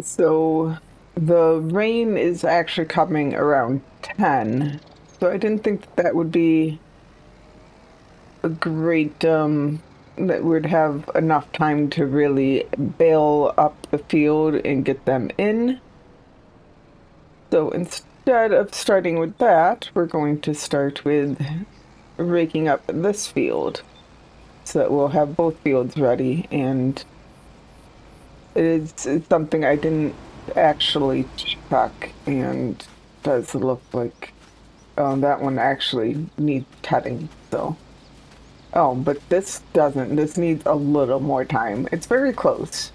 So the rain is actually coming around 10. So I didn't think that would be a great, that we'd have enough time to really bale up the field and get them in. So instead of starting with that, we're going to start with raking up this field so that we'll have both fields ready. And it's something I didn't actually check, and does look like that one actually needs cutting. So, oh, but this doesn't. This needs a little more time. It's very close.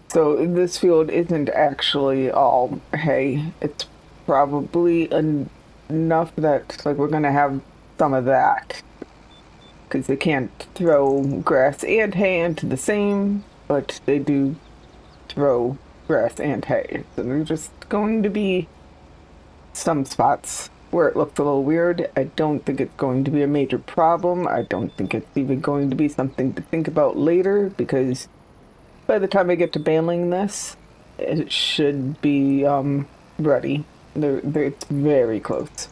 So this field isn't actually all hay. It's probably enough that like we're gonna have some of that because they can't throw grass and hay into the same, but they do throw grass and hay. So there's just going to be some spots where it looks a little weird. I don't think it's going to be a major problem. I don't think it's even going to be something to think about later because by the time I get to baling this, it should be ready. It's very close.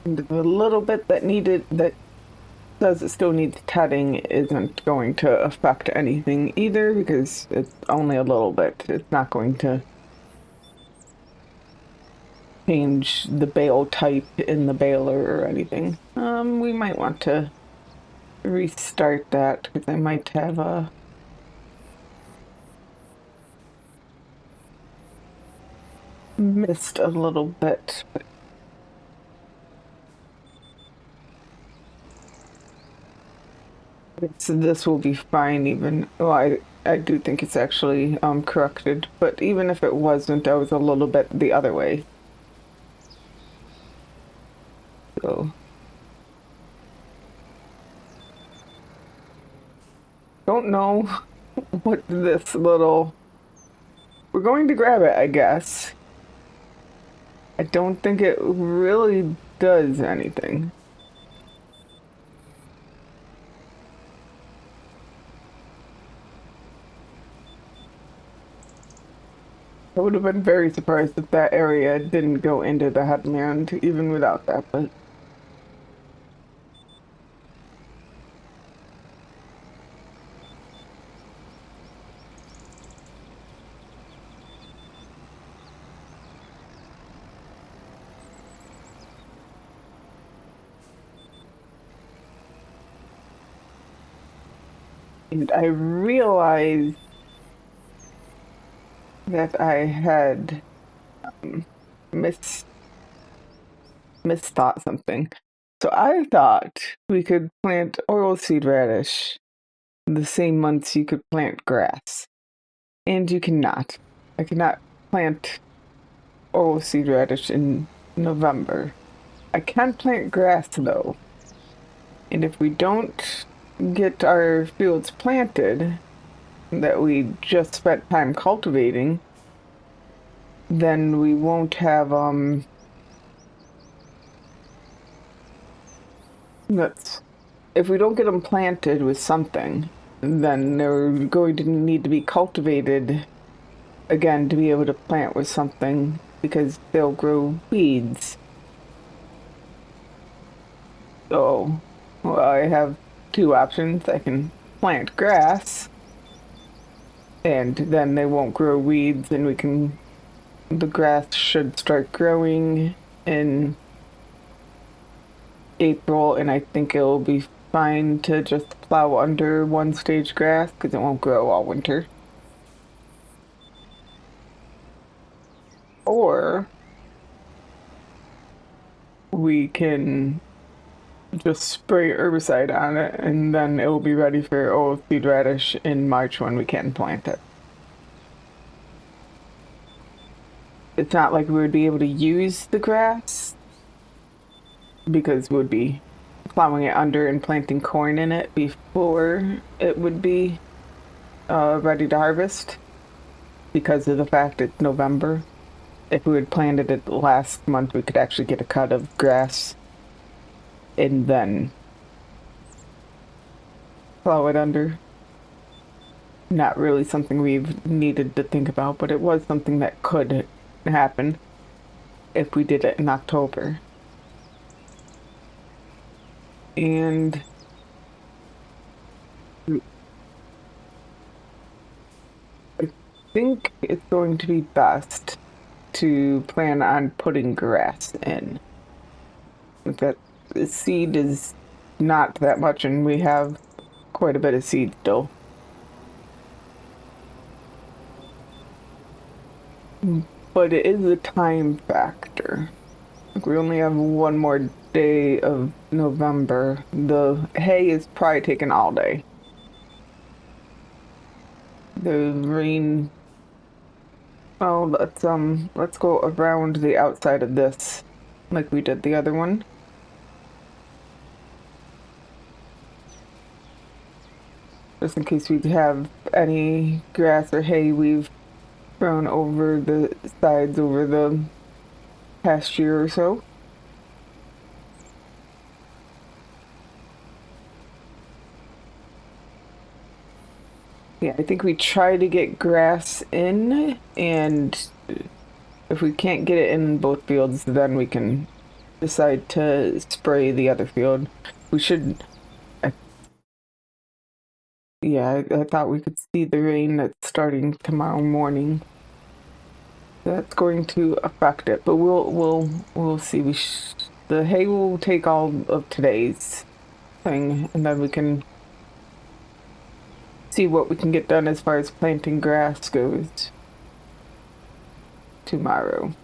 And the little bit that does it still needs cutting isn't going to affect anything either because it's only a little bit. It's not going to change the bale type in the baler or anything. We might want to restart that because I might have missed a little bit. So this will be fine even, well, I do think it's actually corrected, but even if it wasn't, I was a little bit the other way. So don't know what this little, we're going to grab it, I guess. I don't think it really does anything. I would have been very surprised if that area didn't go into the headland even without that, but and I realized that I had um, mis misthought something. So I thought we could plant oilseed radish the same months you could plant grass. And you cannot. I cannot plant oilseed radish in November. I can plant grass though. And if we don't get our fields planted that we just spent time cultivating, then we won't have that's if we don't get them planted with something, then they're going to need to be cultivated again to be able to plant with something because they'll grow weeds. So, well, I have two options. I can plant grass and then they won't grow weeds and the grass should start growing in April, and I think it'll be fine to just plow under one stage grass because it won't grow all winter. Or we can just spray herbicide on it and then it will be ready for oilseed radish in March when we can plant it. It's not like we would be able to use the grass because we would be plowing it under and planting corn in it before it would be ready to harvest because of the fact it's November. If we had planted it last month, we could actually get a cut of grass and then plow it under. Not really something we've needed to think about, but it was something that could happen if we did it in October. And I think it's going to be best to plan on putting grass in. That the seed is not that much, and we have quite a bit of seed still. But it is a time factor. Like we only have one more day of November. The hay is probably taking all day. The rain. Oh, let's go around the outside of this, like we did the other one. Just in case we have any grass or hay we've thrown over the sides over the past year or so. Yeah, I think we try to get grass in, and if we can't get it in both fields, then we can decide to spray the other field. We should, I, yeah, I thought we could see the rain that's starting tomorrow morning. That's going to affect it, but we'll see. The hay will take all of today's thing, and then we can see what we can get done as far as planting grass goes tomorrow.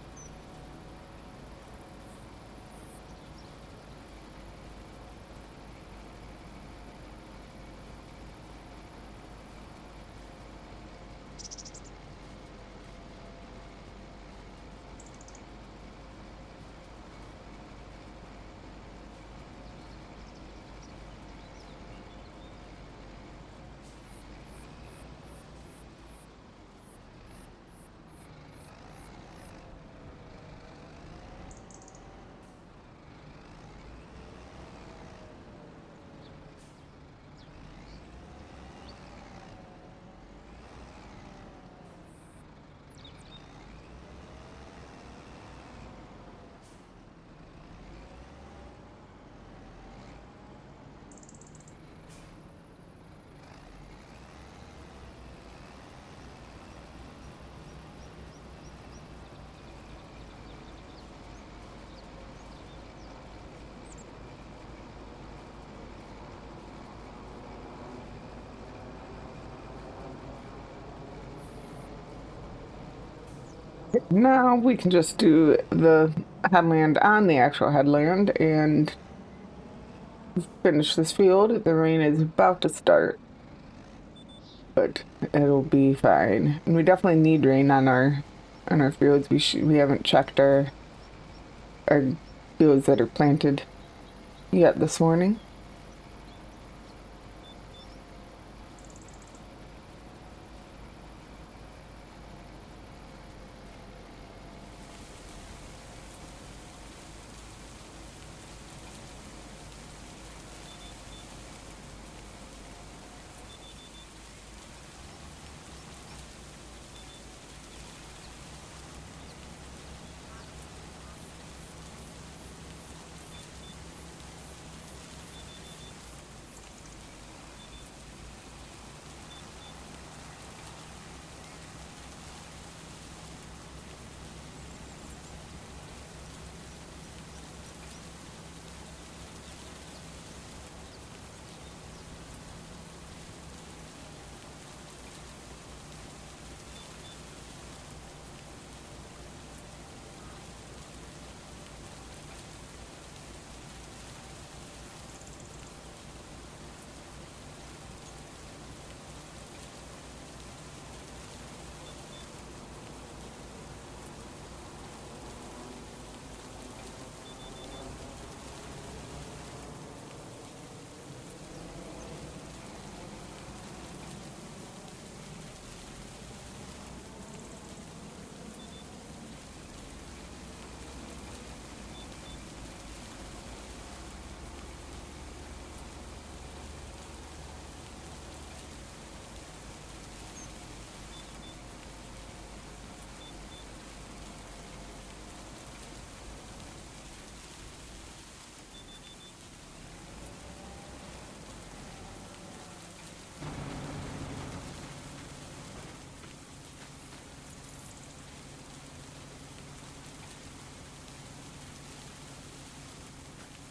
Now we can just do the headland on the actual headland and finish this field. The rain is about to start, but it'll be fine. And we definitely need rain on our fields. We haven't checked our fields that are planted yet this morning.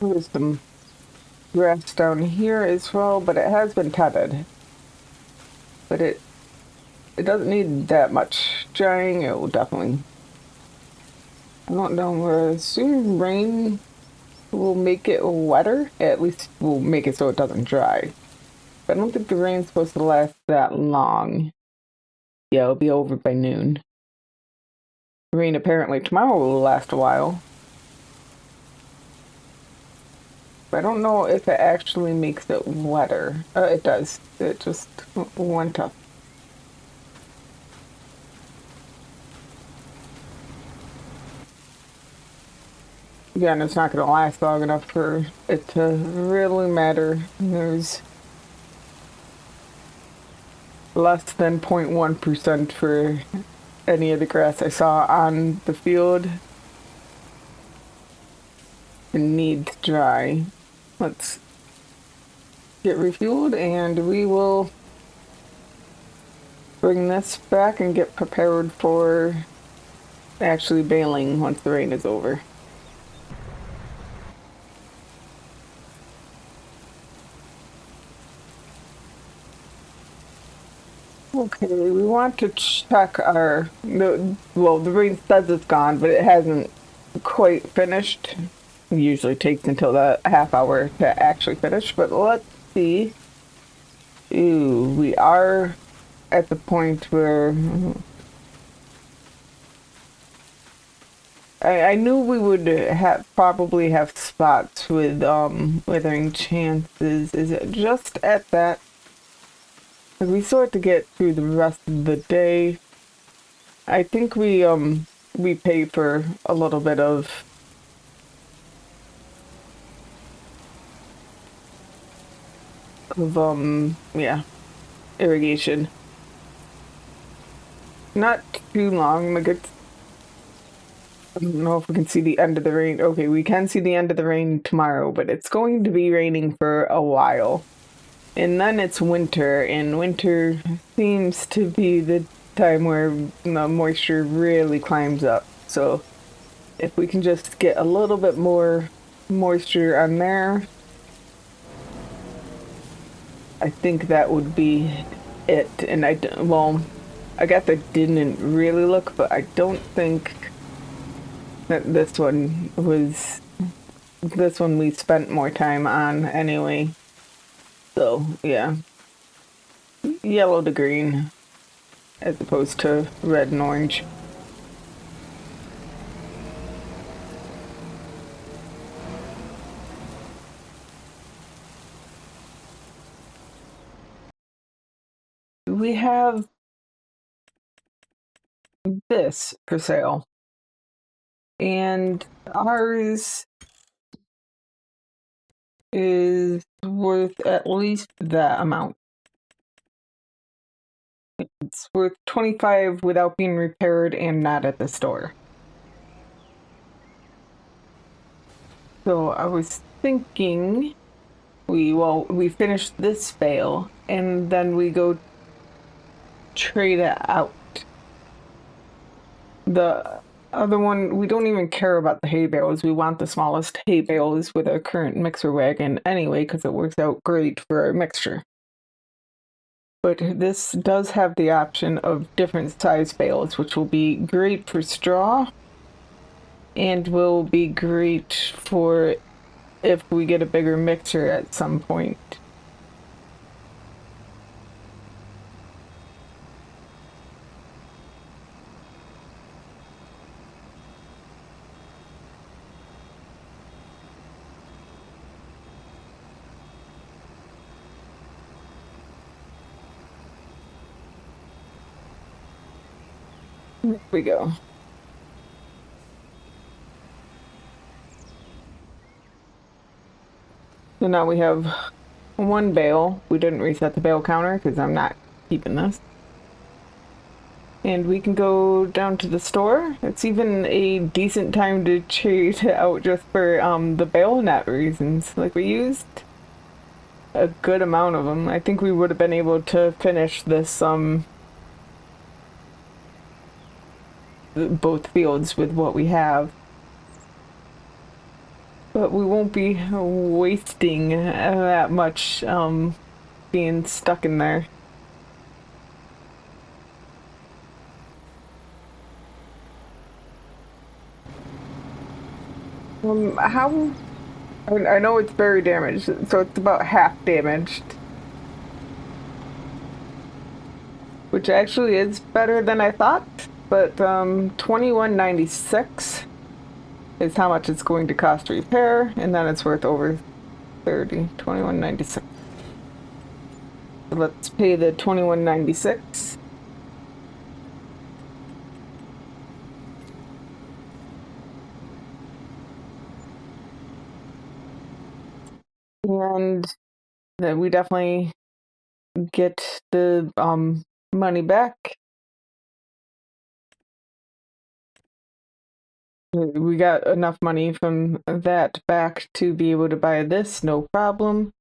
There's some grass down here as well, but it has been tedded. But it doesn't need that much drying. It will definitely. I don't know. Soon rain will make it wetter. At least we'll make it so it doesn't dry. But I don't think the rain's supposed to last that long. Yeah, it'll be over by noon. Rain apparently tomorrow will last a while. But I don't know if it actually makes it wetter. It does. It just went up. Yeah, and it's not going to last long enough for it to really matter. There's less than 0.1% for any of the grass I saw on the field. It needs dry. Let's get refueled and we will bring this back and get prepared for actually baling once the rain is over. Okay, we want to check well, the rain says it's gone, but it hasn't quite finished. It usually takes until the half hour to actually finish, but let's see. Ooh, we are at the point where I knew we would probably have spots with withering chances. Is it just at that? Because we still have to get through the rest of the day. I think we pay for a little bit of yeah, irrigation. Not too long. Like I don't know if we can see the end of the rain. Okay, we can see the end of the rain tomorrow, but it's going to be raining for a while. And then it's winter, and winter seems to be the time where the moisture really climbs up. So if we can just get a little bit more moisture on there, I think that would be it. And well, I guess I didn't really look, but I don't think that this one we spent more time on anyway. So yeah, yellow to green as opposed to red and orange. We have this for sale, and ours is worth at least that amount. It's worth 25 without being repaired and not at the store. So I was thinking we finish this bale and then we go trade it out. The other one, we don't even care about the hay bales. We want the smallest hay bales with our current mixer wagon anyway, because it works out great for our mixture. But this does have the option of different size bales, which will be great for straw and will be great for if we get a bigger mixer at some point. There we go. So now we have one bale. We didn't reset the bale counter because I'm not keeping this. And we can go down to the store. It's even a decent time to trade out just for the bale net reasons. Like we used a good amount of them. I think we would have been able to finish this both fields with what we have. But we won't be wasting that much being stuck in there. How? I know it's very damaged, so it's about half damaged, which actually is better than I thought. But 21.96 is how much it's going to cost to repair, and then it's worth over 30. 21.96. Let's pay the 21.96. And then we definitely get the money back. We got enough money from that back to be able to buy this, no problem.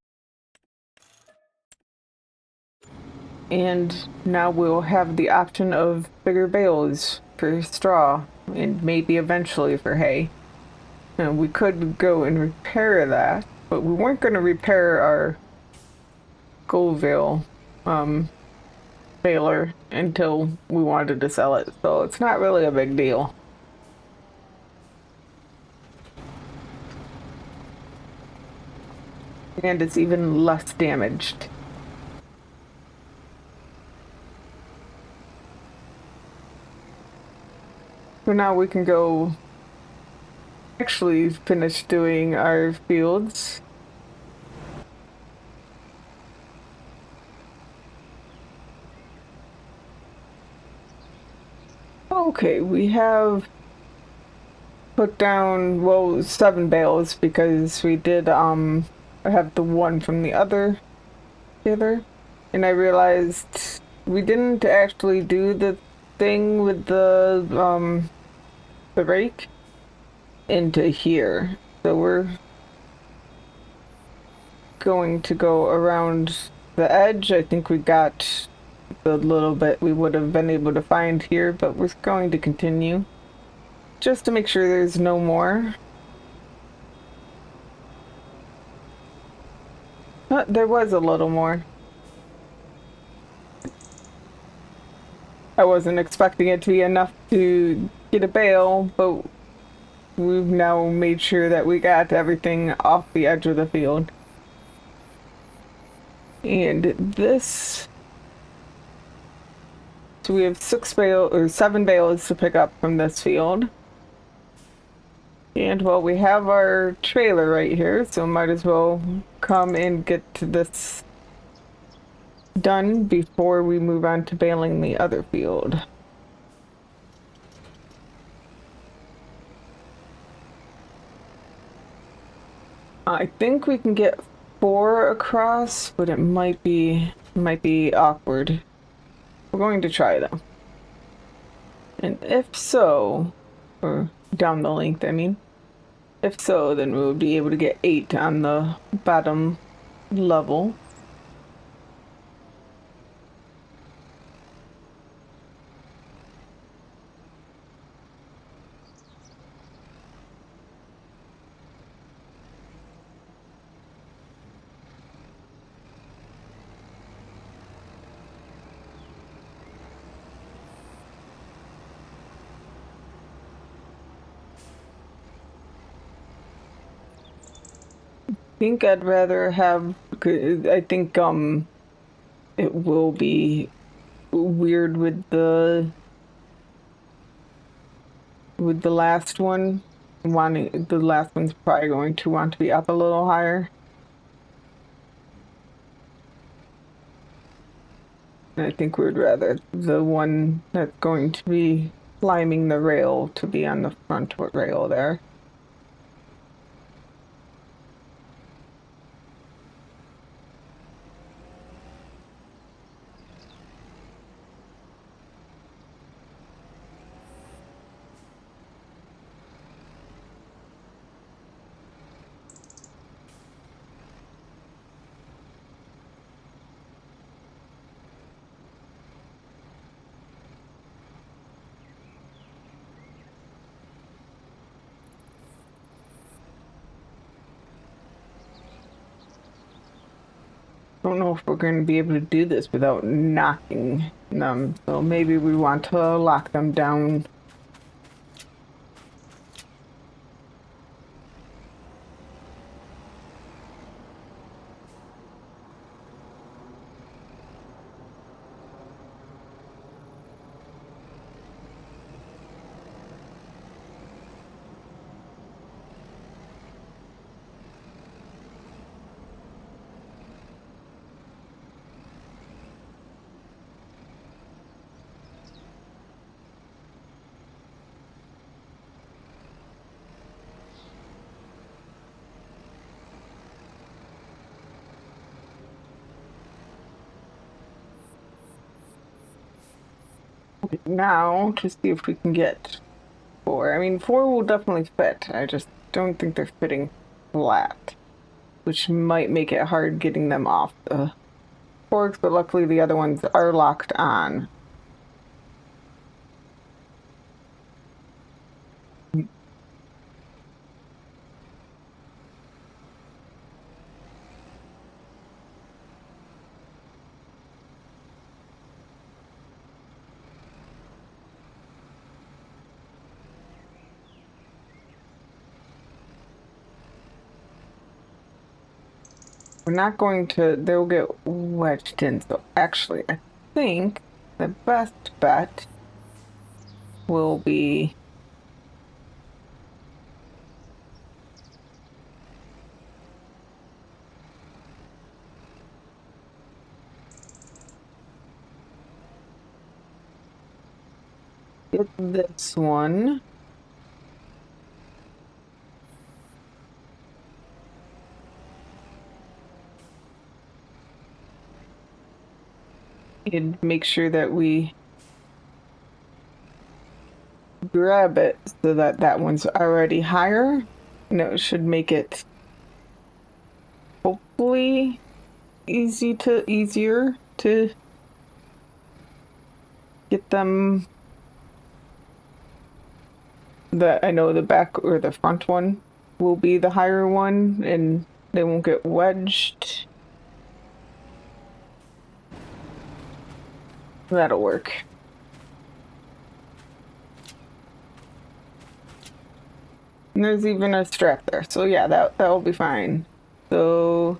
And now we'll have the option of bigger bales for straw and maybe eventually for hay. And we could go and repair that, but we weren't going to repair our Goldville baler until we wanted to sell it, so it's not really a big deal. And it's even less damaged. So now we can go actually finish doing our fields. Okay, we have put down, well, 7 bales because we did have the one from the other hither. And I realized we didn't actually do the thing with the rake into here. So we're going to go around the edge. I think we got the little bit we would have been able to find here, but we're going to continue just to make sure there's no more. There was a little more. I wasn't expecting it to be enough to get a bale, but we've now made sure that we got everything off the edge of the field. And this, so we have 7 bales to pick up from this field. And well, we have our trailer right here, so might as well come and get to this done before we move on to baling the other field. I think we can get 4 across, but it might be awkward. We're going to try though. And if so, or down the length, I mean. If so, then we'll be able to get 8 on the bottom level. Think I'd rather have, I think it will be weird with the last one. Wanting the last one's probably going to want to be up a little higher. And I think we'd rather the one that's going to be climbing the rail to be on the front rail there. don't know if we're going to be able to do this without knocking them. So maybe we want to lock them down. Now to see if we can get 4. I mean, 4 will definitely fit. I just don't think they're fitting flat, which might make it hard getting them off the forks, but luckily the other ones are locked on. We're not going to, they'll get wedged in. So actually, I think the best bet will be get this one. And make sure that we grab it so that that one's already higher. And it should make it hopefully easier to get them. I know the back or the front one will be the higher one and they won't get wedged. That'll work. And there's even a strap there. So yeah, that will be fine. So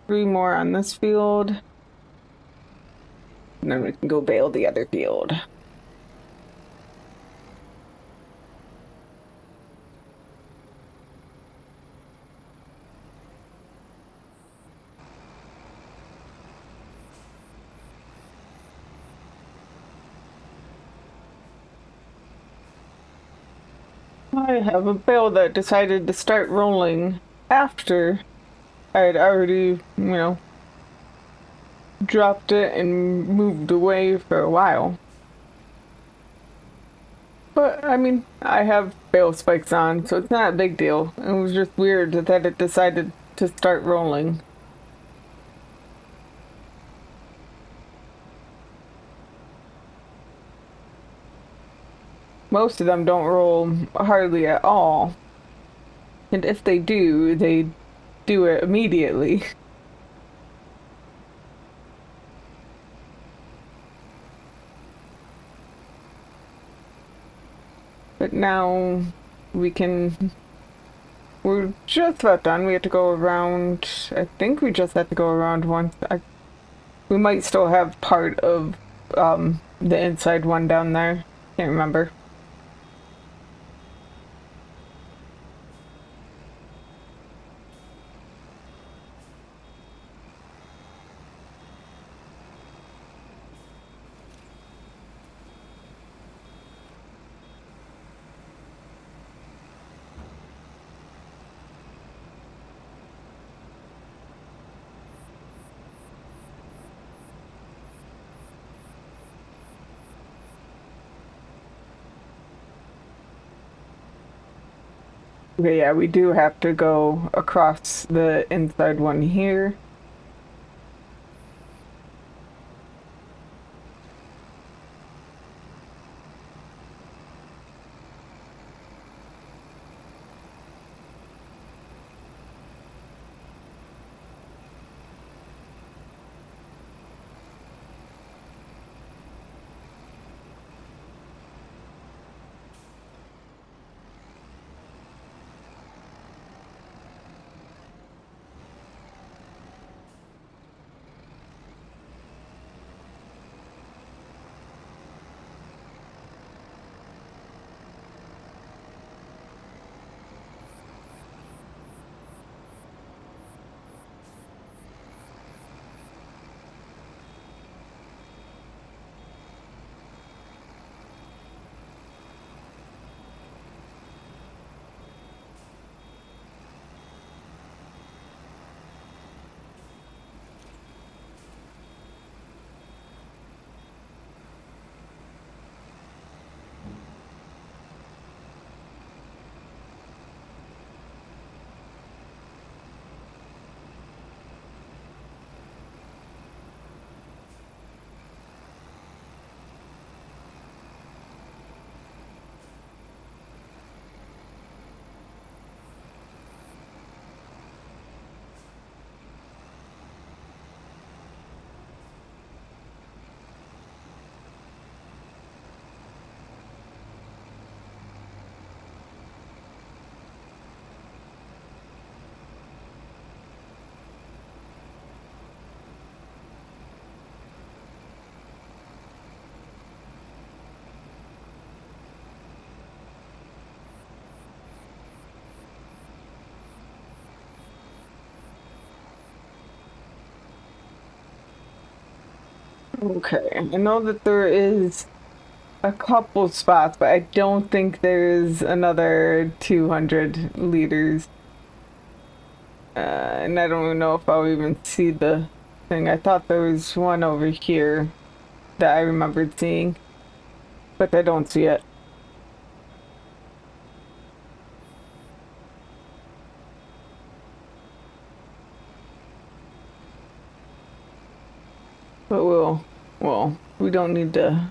three more on this field. And then we can go bale the other field. I have a bale that decided to start rolling after I had already, dropped it and moved away for a while. But, I mean, I have bale spikes on, so it's not a big deal. It was just weird that it decided to start rolling. Most of them don't roll hardly at all. And if they do it immediately. But now we're just about done. We have to go around, I think we just have to go around once. We might still have part of the inside one down there. Can't remember. Okay, yeah, we do have to go across the inside one here. Okay, I know that there is a couple spots, but I don't think there's another 200 liters. And I don't even know if I'll even see the thing. I thought there was one over here that I remembered seeing, but I don't see it. But well, we don't need to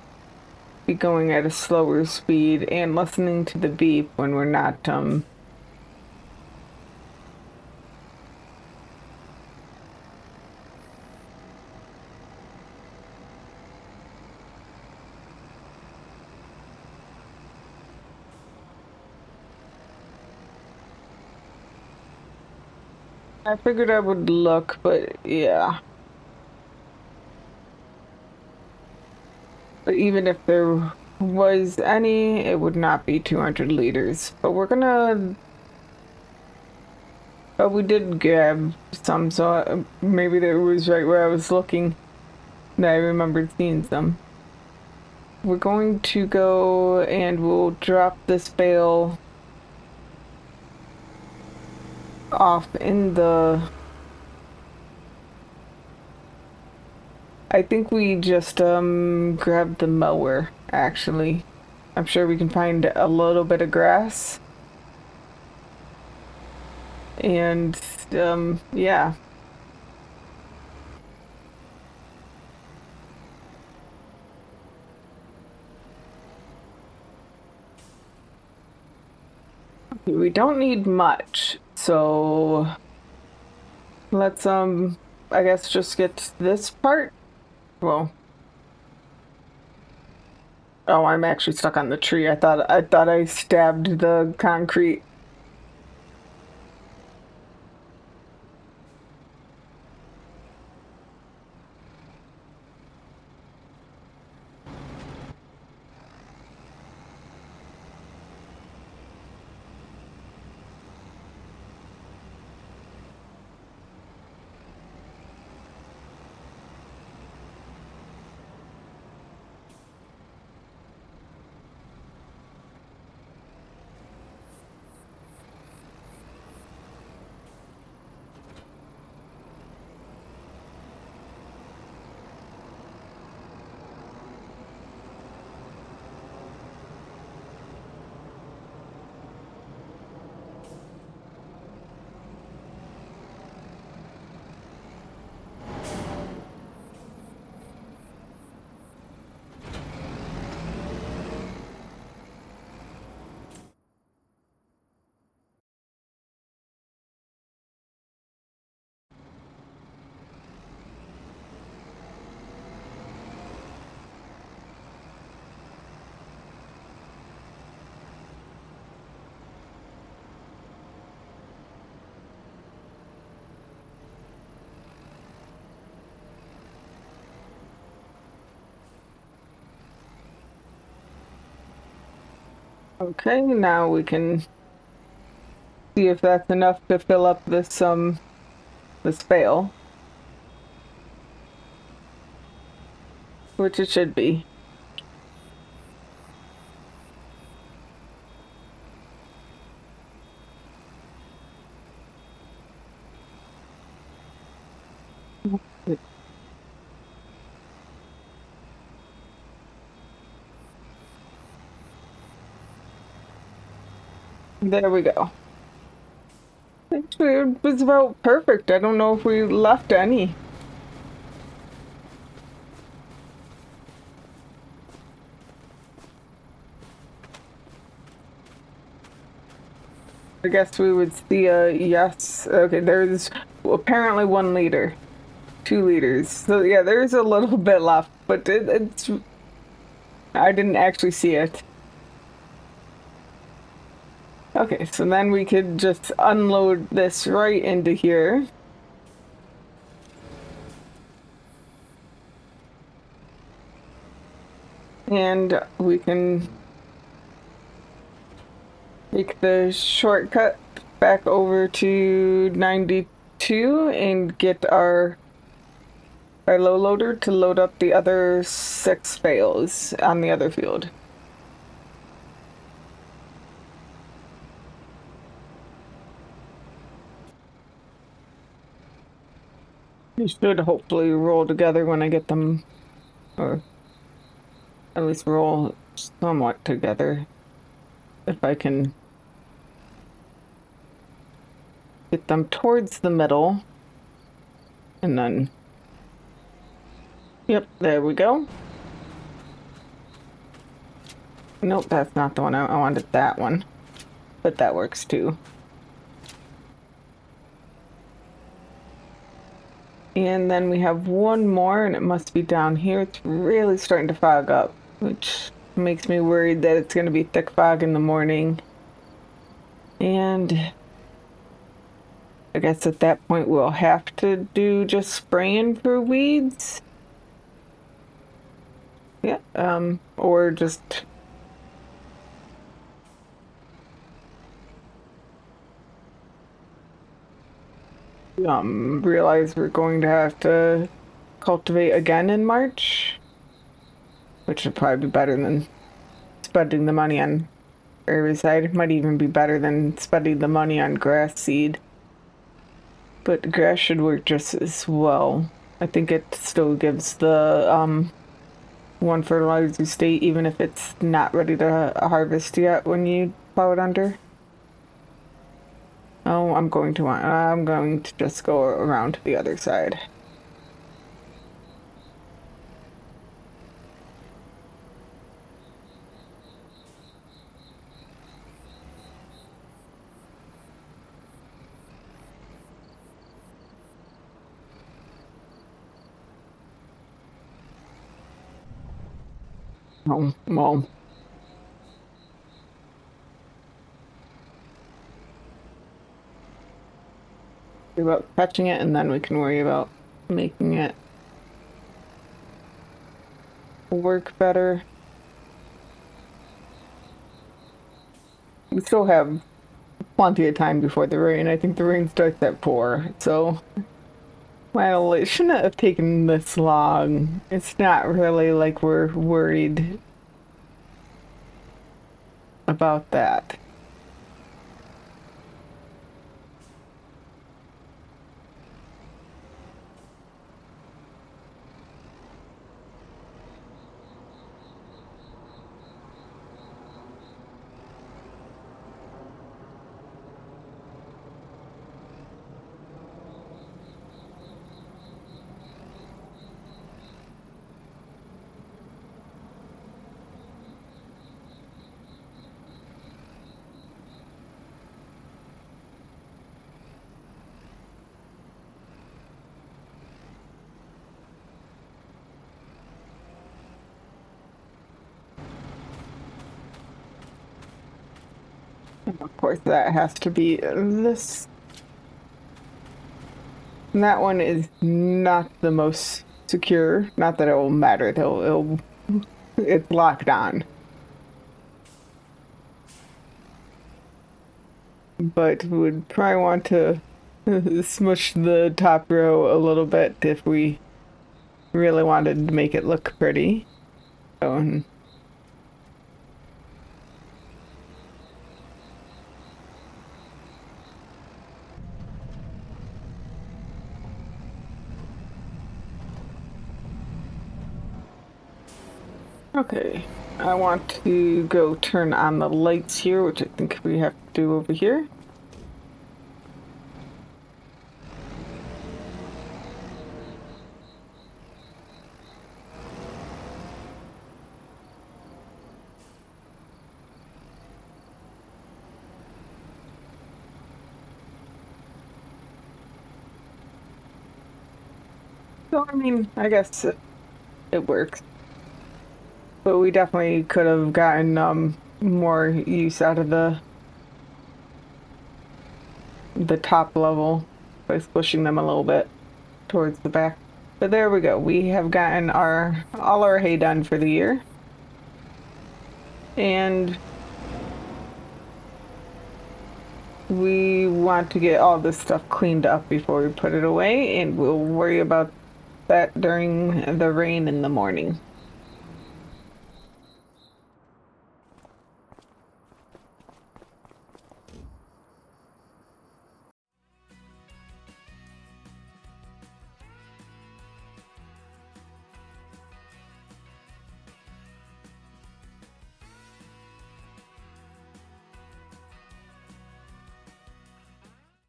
be going at a slower speed and listening to the beep when we're not, I figured I would look, but yeah. But even if there was any, it would not be 200 liters. But but we did grab some, so maybe that was right where I was looking that I remembered seeing some. We're going to go and we'll drop this bale off in the. I think we just grabbed the mower, actually. I'm sure we can find a little bit of grass. And yeah. We don't need much. So let's I guess just get this part. Well, oh, I'm actually stuck on the tree. I thought I stabbed the concrete. Okay, now we can see if that's enough to fill up this bale, which it should be. There we go. Actually, it was about perfect. I don't know if we left any. I guess we would see a yes. Okay, there's apparently 1 liter, 2 liters. So yeah, there's a little bit left, but it's I didn't actually see it. Okay, so then we could just unload this right into here. And we can take the shortcut back over to 92 and get our our low loader to load up the other 6 bales on the other field. They should hopefully roll together when I get them, or at least roll somewhat together. If I can get them towards the middle. And then, yep, there we go. Nope, that's not the one. I wanted that one. But that works too. And then we have one more, and it must be down here. It's really starting to fog up, which makes me worried that it's going to be thick fog in the morning. And I guess at that point we'll have to do just spraying for weeds. Yeah, or just realize we're going to have to cultivate again in March, which would probably be better than spending the money on herbicide. It might even be better than spending the money on grass seed. But grass should work just as well. I think it still gives the one fertilizer state even if it's not ready to harvest yet when you plow it under. Oh, I'm going to just go around to the other side. Oh, well. Worry about catching it, and then we can worry about making it work better. We still have plenty of time before the rain. I think the rain starts at 4, so well, it shouldn't have taken this long. It's not really like we're worried about that. And of course, that has to be this. And that one is not the most secure. Not that it will matter. It's locked on. But would probably want to smush the top row a little bit if we really wanted to make it look pretty. So, okay, I want to go turn on the lights here, which I think we have to do over here. So, I mean, I guess it works. But we definitely could have gotten more use out of the top level by pushing them a little bit towards the back. But there we go. We have gotten all our hay done for the year. And we want to get all this stuff cleaned up before we put it away, and we'll worry about that during the rain in the morning.